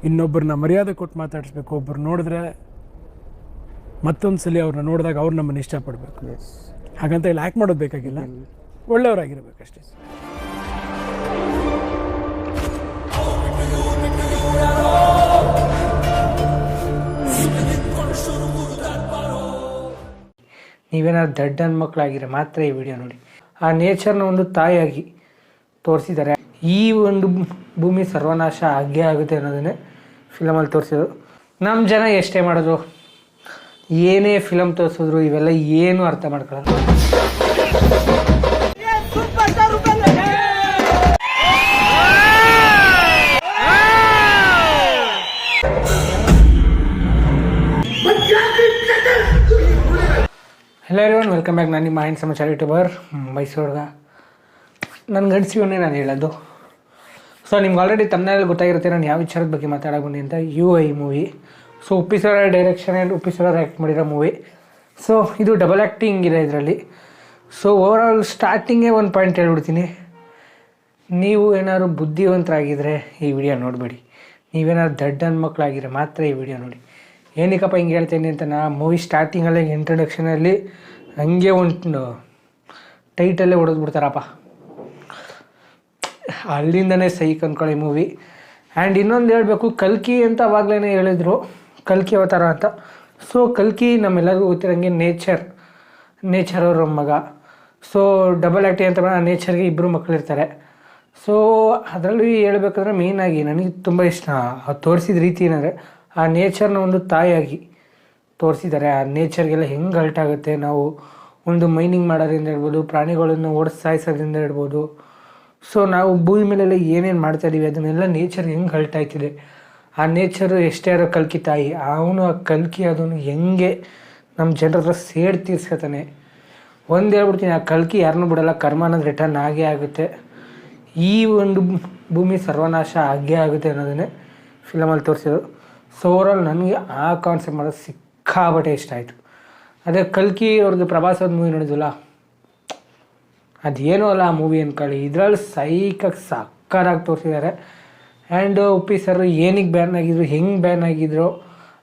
ಇನ್ನೊಬ್ಬರನ್ನ ಮರ್ಯಾದೆ ಕೊಟ್ಟು ಮಾತಾಡಿಸ್ಬೇಕು. ಒಬ್ಬರು ನೋಡಿದ್ರೆ ಮತ್ತೊಂದು ಸಲ ಅವ್ರನ್ನ ನೋಡಿದಾಗ ಅವ್ರು ನಮ್ಮನ್ನು ಇಷ್ಟಪಡಬೇಕು. ಹಾಗಂತ ಇಲ್ಲಿ ಆ್ಯಕ್ಟ್ ಮಾಡೋದು ಬೇಕಾಗಿಲ್ಲ, ಒಳ್ಳೆಯವರಾಗಿರ್ಬೇಕಷ್ಟೇ. ನೀವೇನಾದ್ರು ದಡ್ಡ ಮಕ್ಕಳಾಗಿರೋ ಮಾತ್ರ ಈ ವಿಡಿಯೋ ನೋಡಿ. ಆ ನೇಚರ್ನ ಒಂದು ತಾಯಿಯಾಗಿ ತೋರಿಸಿದ್ದಾರೆ. ಈ ಒಂದು ಭೂಮಿ ಸರ್ವನಾಶ ಆಗೇ ಆಗುತ್ತೆ ಅನ್ನೋದನ್ನೇ ಫಿಲಮಲ್ಲಿ ತೋರಿಸಿದ್ರು. ನಮ್ಮ ಜನ ಎಷ್ಟೇ ಮಾಡೋದು, ಏನೇ ಫಿಲಮ್ ತೋರಿಸಿದ್ರು ಇವೆಲ್ಲ ಏನೂ ಅರ್ಥ ಮಾಡ್ಕೊಳ್ಳಲ್ಲ. Hello everyone, welcome back. ನಾನು ನಿಮ್ಮ ಮೈಂಡ್ ಸಮಾಚಾರ ಯೂಟ್ಯೂಬರ್ ಮೈಸೂರ್ಗ. ನನ್ನ ಗಂಡಸಿವನ್ನೇ ನಾನು ಹೇಳೋದು. ಸೊ ನಿಮ್ಗೆ ಆಲ್ರೆಡಿ ತಮ್ಮನೇಲಿ ಗೊತ್ತಾಗಿರುತ್ತೆ ನಾನು ಯಾವ ವಿಚಾರದ ಬಗ್ಗೆ ಮಾತಾಡೋಕೆ ಬಂದಿ ಅಂತ. UI movie. So Uppi sir direction and Uppi sir act ಮಾಡಿರೋ ಮೂವಿ. ಸೊ ಇದು ಡಬಲ್ ಆ್ಯಕ್ಟಿಂಗ್ ಇದೆ ಇದರಲ್ಲಿ. ಸೊ ಓವರಾಲ್ ಸ್ಟಾರ್ಟಿಂಗೇ ಒಂದು ಪಾಯಿಂಟ್ ಹೇಳ್ಬಿಡ್ತೀನಿ. ನೀವು ಏನಾದ್ರು ಬುದ್ಧಿವಂತರಾಗಿದ್ದರೆ ಈ ವಿಡಿಯೋ ನೋಡಬೇಡಿ. ನೀವೇನಾದ್ರು ದಡ್ಡ ಮಕ್ಕಳಾಗಿದ್ರೆ ಮಾತ್ರ ಈ ವಿಡಿಯೋ ನೋಡಿ. ಏನಕ್ಕಪ್ಪ ಹಿಂಗೆ ಹೇಳ್ತೀನಿ ಅಂತ, ನಾ ಮೂವಿ ಸ್ಟಾರ್ಟಿಂಗಲ್ಲೇ ಇಂಟ್ರೊಡಕ್ಷನಲ್ಲಿ ಹಂಗೆ ಒಂದು ಟೈಟಲ್ಲೇ ಹೊಡೆದ್ಬಿಡ್ತಾರಪ್ಪ, ಅಲ್ಲಿಂದನೇ ಸೈಕ್ ಅಂದ್ಕೊಳ್ಳಿ ಮೂವಿ. ಆ್ಯಂಡ್ ಇನ್ನೊಂದು ಹೇಳಬೇಕು, ಕಲ್ಕಿ ಅಂತ ಅವಾಗಲೇ ಹೇಳಿದರು, ಕಲ್ಕಿ ಅವತಾರ ಅಂತ. ಸೊ ಕಲ್ಕಿ ನಮ್ಮೆಲ್ಲರಿಗೂ ಗೊತ್ತಿರೋಂಗೆ ನೇಚರ್ ಅವ್ರ ಮಗ. ಸೊ ಡಬಲ್ ಆ್ಯಕ್ಟಿಂಗ್ ಅಂತ ನೇಚರ್ಗೆ ಇಬ್ಬರು ಮಕ್ಕಳಿರ್ತಾರೆ. ಸೊ ಅದರಲ್ಲಿ ಹೇಳ್ಬೇಕಂದ್ರೆ ಮೇಯ್ನಾಗಿ ನನಗೆ ತುಂಬ ಇಷ್ಟ ತೋರಿಸಿದ ರೀತಿ ಏನಂದರೆ, ಆ ನೇಚರ್ನ ಒಂದು ತಾಯಿಯಾಗಿ ತೋರಿಸಿದ್ದಾರೆ. ಆ ನೇಚರ್ಗೆಲ್ಲ ಹೆಂಗೆ ಆಗುತ್ತೆ, ನಾವು ಒಂದು ಮೈನಿಂಗ್ ಮಾಡೋದ್ರಿಂದ ಇರ್ಬೋದು, ಪ್ರಾಣಿಗಳನ್ನು ಸಾಯಿಸೋದ್ರಿಂದ ಇರ್ಬೋದು. ಸೊ ನಾವು ಭೂಮಿ ಮೇಲೆಲ್ಲ ಏನೇನು ಮಾಡ್ತಾಯಿದ್ದೀವಿ ಅದನ್ನೆಲ್ಲ ನೇಚರ್ ಹೆಂಗೆ ಆಯ್ತಿದೆ. ಆ ನೇಚರು ಎಷ್ಟೇ ಯಾರೋ ಕಲ್ಕಿ ತಾಯಿ, ಅವನು ಆ ಕಲ್ಕಿ ಅದನ್ನು ಹೆಂಗೆ ನಮ್ಮ ಜನರ ಹತ್ರ ಸೇಡ್ ತೀರ್ಸ್ಕೊತಾನೆ. ಒಂದು ಹೇಳ್ಬಿಡ್ತೀನಿ, ಆ ಕಲ್ಕಿ ಯಾರನ್ನೂ ಬಿಡೋಲ್ಲ, ಕರ್ಮ ಅನ್ನೋದು ರಿಟರ್ನ್ ಆಗೇ ಆಗುತ್ತೆ. ಈ ಒಂದು ಭೂಮಿ ಸರ್ವನಾಶ ಆಗೇ ಆಗುತ್ತೆ ಅನ್ನೋದನ್ನೇ ಫಿಲಮಲ್ಲಿ ತೋರಿಸಿದ್ರು. ಸೊ ಓವರಾಲ್ ನನಗೆ ಆ ಕಾನ್ಸೆಪ್ಟ್ ಮಾಡೋದು ಸಿಕ್ಕಾಬಟ್ಟೆ ಇಷ್ಟ ಆಯಿತು. ಅದೇ ಕಲ್ಕಿ ಅವ್ರದ್ದು ಪ್ರವಾಸದ ಮೂವಿ ನೋಡಿದ್ವಲ್ಲ, ಅದೇನೂ ಅಲ್ಲ ಆ ಮೂವಿ ಅಂದ್ಕೊಳ್ಳಿ. ಇದರಲ್ಲಿ ಸಕ್ಕತ್ತಾಗಿ ತೋರಿಸಿದ್ದಾರೆ. ಆ್ಯಂಡ್ ಉಪ್ಪಿ ಸರ್ ಏನಕ್ಕೆ ಬ್ಯಾನ್ ಆಗಿದ್ರು, ಹೆಂಗೆ ಬ್ಯಾನ್ ಆಗಿದ್ರು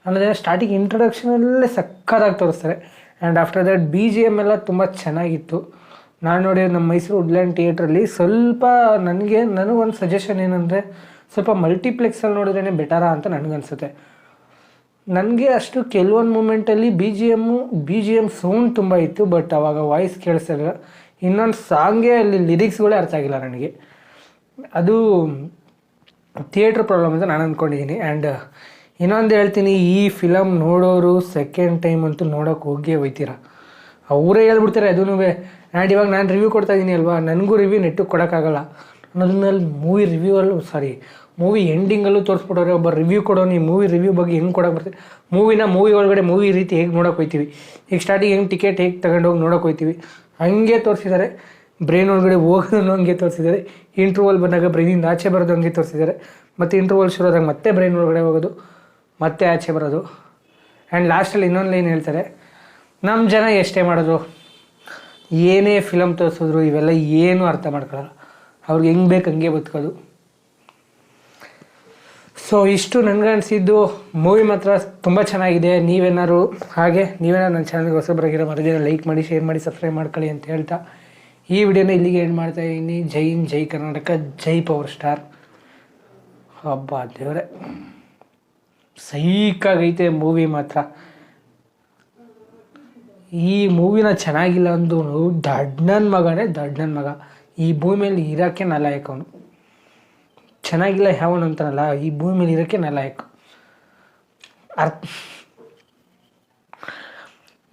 ಅನ್ನೋದನ್ನ ಸ್ಟಾರ್ಟಿಂಗ್ ಇಂಟ್ರೊಡಕ್ಷನಲ್ಲೇ ಸಕ್ಕತ್ತಾಗಿ ತೋರಿಸ್ತಾರೆ. ಆ್ಯಂಡ್ ಆಫ್ಟರ್ ದಟ್ BGM ಎಲ್ಲ ತುಂಬ ಚೆನ್ನಾಗಿತ್ತು. ನಾನು ನೋಡಿ ನಮ್ಮ ಮೈಸೂರು ವುಡ್ಲ್ಯಾಂಡ್ ಥಿಯೇಟ್ರಲ್ಲಿ ಸ್ವಲ್ಪ ನನಗೊಂದು ಸಜೆಷನ್ ಏನಂದರೆ, ಸ್ವಲ್ಪ ಮಲ್ಟಿಪ್ಲೆಕ್ಸಲ್ಲಿ ನೋಡಿದ್ರೇ ಬೆಟರಾ ಅಂತ ನನಗನ್ಸುತ್ತೆ. ನನಗೆ ಅಷ್ಟು ಕೆಲವೊಂದು ಮೂಮೆಂಟಲ್ಲಿ ಬಿ ಜಿ ಎಮ್ ಸೌಂಡ್ ತುಂಬ ಇತ್ತು, ಬಟ್ ಅವಾಗ ವಾಯ್ಸ್ ಕೇಳಿಸ್ತಿಲ್ಲ. ಇನ್ನೊಂದು ಸಾಂಗೇ ಅಲ್ಲಿ ಲಿರಿಕ್ಸ್ಗಳೇ ಅರ್ಥ ಆಗಿಲ್ಲ ನನಗೆ. ಅದು ಥಿಯೇಟ್ರ್ ಪ್ರಾಬ್ಲಮ್ ಅಂತ ನಾನು ಅಂದ್ಕೊಂಡಿದ್ದೀನಿ. ಆ್ಯಂಡ್ ಇನ್ನೊಂದು ಹೇಳ್ತೀನಿ, ಈ ಫಿಲಮ್ ನೋಡೋರು ಸೆಕೆಂಡ್ ಟೈಮ್ ಅಂತೂ ನೋಡೋಕೆ ಹೋಗ್ತೀರ. ಅವರೇ ಹೇಳ್ಬಿಡ್ತಾರೆ ಅದೂ. ಆ್ಯಂಡ್ ಇವಾಗ ನಾನು ರಿವ್ಯೂ ಕೊಡ್ತಾಯಿದ್ದೀನಿ ಅಲ್ವಾ, ನನಗೂ ರಿವ್ಯೂ ನೆಟ್ಟಿಗೆ ಕೊಡೋಕ್ಕಾಗಲ್ಲ ಅನ್ನೋದ್ರಲ್ಲಿ ಮೂವಿ ಎಂಡಿಂಗಲ್ಲೂ ತೋರಿಸ್ಬಿಟ್ಟವ್ರೆ. ಒಬ್ಬ ರಿವ್ಯೂ ಕೊಡೋನು ಈ ಮೂವಿ ರಿವ್ಯೂ ಬಗ್ಗೆ ಹೆಂಗೆ ಕೊಡೋಕೆ ಬರ್ತೀವಿ, ಮೂವಿ ಒಳಗಡೆ ಮೂವಿ ರೀತಿ ಹೇಗೆ ನೋಡೋಕೆ ಹೋಗ್ತೀವಿ, ಈಗ ಸ್ಟಾರ್ಟಿಂಗ್ ಹೆಂಗೆ ಟಿಕೆಟ್ ಹೇಗೆ ತಗೊಂಡೋಗಿ ನೋಡೋಕೆ ಹೋಗ್ತೀವಿ ಹಂಗೆ ತೋರಿಸಿದ್ದಾರೆ. ಬ್ರೈನ್ ಒಳಗಡೆ ಹೋಗೋದನ್ನು ಹಂಗೆ ತೋರಿಸಿದ್ದಾರೆ. ಇಂಟ್ರವಲ್ ಬಂದಾಗ ಬ್ರೈನಿಂದ ಆಚೆ ಬರೋದು ಹಂಗೆ ತೋರಿಸಿದ್ದಾರೆ. ಮತ್ತು ಇಂಟ್ರವಲ್ ಶುರು ಆದಾಗ ಮತ್ತೆ ಬ್ರೈನ್ ಒಳಗಡೆ ಹೋಗೋದು, ಮತ್ತೆ ಆಚೆ ಬರೋದು. ಆ್ಯಂಡ್ ಲಾಸ್ಟಲ್ಲಿ ಇನ್ನೊಂದು ಲೈನ್ ಹೇಳ್ತಾರೆ, ನಮ್ಮ ಜನ ಎಷ್ಟೇ ಮಾಡೋದು, ಏನೇ ಫಿಲಮ್ ತೋರಿಸಿದ್ರು ಇವೆಲ್ಲ ಏನೂ ಅರ್ಥ ಮಾಡ್ಕೊಳ್ಳಲ್ಲ, ಅವ್ರಿಗೆ ಹೆಂಗೆ ಬೇಕು ಹಂಗೆ ಬದುಕೋದು. ಸೊ ಇಷ್ಟು ನನಗನ್ಸಿದ್ದು. ಮೂವಿ ಮಾತ್ರ ತುಂಬ ಚೆನ್ನಾಗಿದೆ. ನೀವೇನಾದ್ರು ನನ್ನ ಚಾನಲ್ಗೆ ಹೊಸಬರಾಗಿರೋ ಮರದಿನ ಲೈಕ್ ಮಾಡಿ, ಶೇರ್ ಮಾಡಿ, ಸಬ್ಸ್ಕ್ರೈಬ್ ಮಾಡ್ಕೊಳ್ಳಿ ಅಂತ ಹೇಳ್ತಾ ಈ ವಿಡಿಯೋನ ಇಲ್ಲಿಗೆ ಎಂಡ್ ಮಾಡ್ತಾಯಿದ್ದೀನಿ. ಜೈ ಹಿಂದ್, ಜೈ ಕರ್ನಾಟಕ, ಜೈ ಪವರ್ ಸ್ಟಾರ್. ಹಬ್ಬ ದೇವರೇ, ಸೈಕಾಗೈತೆ ಮೂವಿ ಮಾತ್ರ. ಈ ಮೂವಿನ ಚೆನ್ನಾಗಿಲ್ಲ ಅಂದು ದಡ್ಡನ ಮಗ. ಈ ಭೂಮಿಯಲ್ಲಿ ಇರೋಕ್ಕೆ ನಾಲಾಯಕ ಅವನು. ಚೆನ್ನಾಗಿಲ್ಲ ಯಾವನು ಅಂತಾನಲ್ಲ, ಈ ಭೂಮಿ ಮೇಲೆ ಇರೋಕ್ಕೆ ನಾಲಾಯಕ.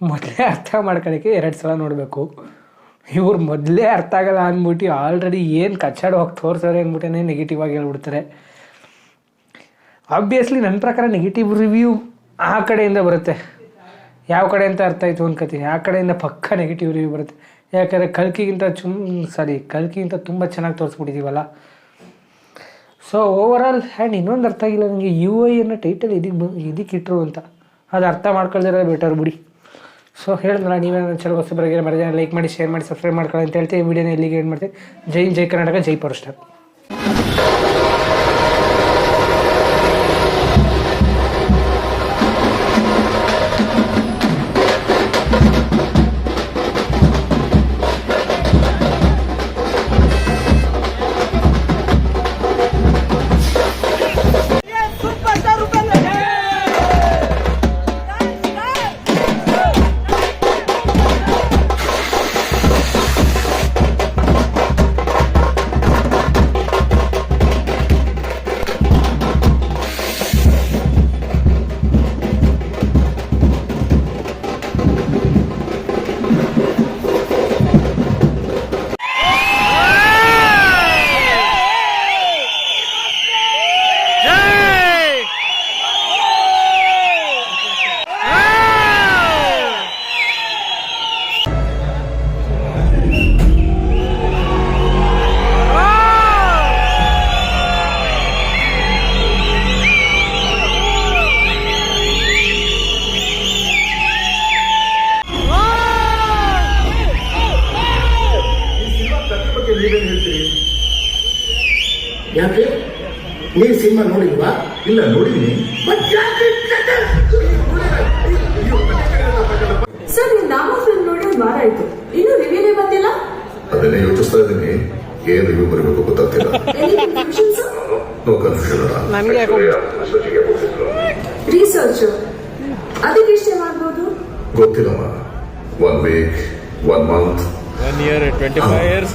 ಮೊದಲೇ ಅರ್ಥ ಮಾಡ್ಕೊಳ್ಳೋಕ್ಕೆ 2 ಸಲ ನೋಡಬೇಕು. ಇವ್ರು ಮೊದಲೇ ಅರ್ಥ ಆಗಲ್ಲ ಅಂದ್ಬಿಟ್ಟು ಆಲ್ರೆಡಿ ಏನು ಕಚ್ಚಾಡು ಹೋಗಿ ತೋರಿಸೋರೆ ಅಂದ್ಬಿಟ್ಟೇ ನೆಗೆಟಿವ್ ಆಗಿ ಹೇಳ್ಬಿಡ್ತಾರೆ. ಆಬ್ವಿಯಸ್ಲಿ ನನ್ನ ಪ್ರಕಾರ ನೆಗೆಟಿವ್ ರಿವ್ಯೂ ಆ ಕಡೆಯಿಂದ ಬರುತ್ತೆ. ಯಾವ ಕಡೆ ಅಂತ ಅರ್ಥ ಆಯಿತು ಅನ್ಕೋತೀನಿ, ಆ ಕಡೆಯಿಂದ ಪಕ್ಕ ನೆಗೆಟಿವ್ ರಿವ್ಯೂ ಬರುತ್ತೆ. ಯಾಕಂದರೆ ಕಲ್ಕಿಗಿಂತ ತುಂಬ ಚೆನ್ನಾಗಿ ತೋರಿಸ್ಬಿಟ್ಟಿದ್ದೀವಲ್ಲ. So overall. ಆ್ಯಂಡ್ ಇನ್ನೊಂದು ಅರ್ಥ ಆಗಿಲ್ಲ ನನಗೆ, UI ಅನ್ನೋ ಟೈಟಲ್ ಇದಕ್ಕೆ ಇಟ್ಟರು ಅಂತ. ಅದು ಅರ್ಥ ಮಾಡ್ಕೊಳ್ದಿರೋ ಬೆಟರ್ ಬಿಡಿ. ಸೊ ಹೇಳಿದ್ನಲ್ಲ, ನೀವೇ ನನ್ನ ಚಾನಲ್ ಹೊಸಬರಾಗಿರೋ ಮರೆಯ ಲೈಕ್ ಮಾಡಿ, ಶೇರ್ ಮಾಡಿ, ಸಬ್ಸ್ಕ್ರೈಬ್ ಮಾಡ್ಕೊಳ್ಳಿ ಅಂತ ಹೇಳ್ತೀವಿ. ಈ ವಿಡಿಯೋನ ಇಲ್ಲಿಗೆ ಏನು ಮಾಡ್ತೀವಿ. ಜೈ ಹಿಂದ್, ಜೈ ಕರ್ನಾಟಕ, ಜೈ ಪವರ್ ಸ್ಟಾರ್. ನೀವೇನು ಹೇಳ್ತೀರಿ? ಯಾಕೆ ನೀವು ಸಿನಿಮಾ ನೋಡಿಲ್ವಾ? ಇಲ್ಲ, ನೋಡಿದ್ದೀನಿ. ಸರ್ ನೀವು ನಾಮ ಫಿಲ್ಮ್ ನೋಡಿ ಒಂದು ವಾರ ಆಯ್ತು, ಇನ್ನೂ ರಿವ್ಯೂನೇ ಬಂದಿಲ್ಲ. ಅದನ್ನೇ ಯೋಚಿಸ್ತಾ ಇದ್ದೀನಿ, ಏನ್ ರಿವ್ಯೂ ಬರಬೇಕು ಗೊತ್ತಾಗ್ತಿಲ್ಲ. No confusion. ರಿಸರ್ಚ್ ಅದಕ್ಕೆ ಇಷ್ಟೇ ಮಾಡ್ಬೋದು. ಗೊತ್ತಿಲ್ಲಮ್ಮ. 1 week, 1 month. 1 year, 25 years.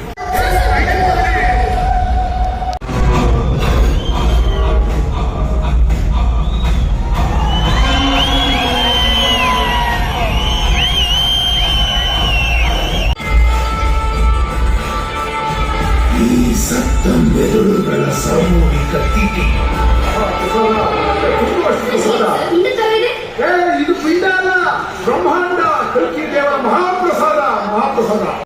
ಈ ಸತ್ತ ಮೆದುಳುಗಳ ಸಾಮೂಹಿಕ ತೀಟೆ. ಇದು ಪಿಂಡ ಅಲ್ಲ, ಬ್ರಹ್ಮಾಂಡ.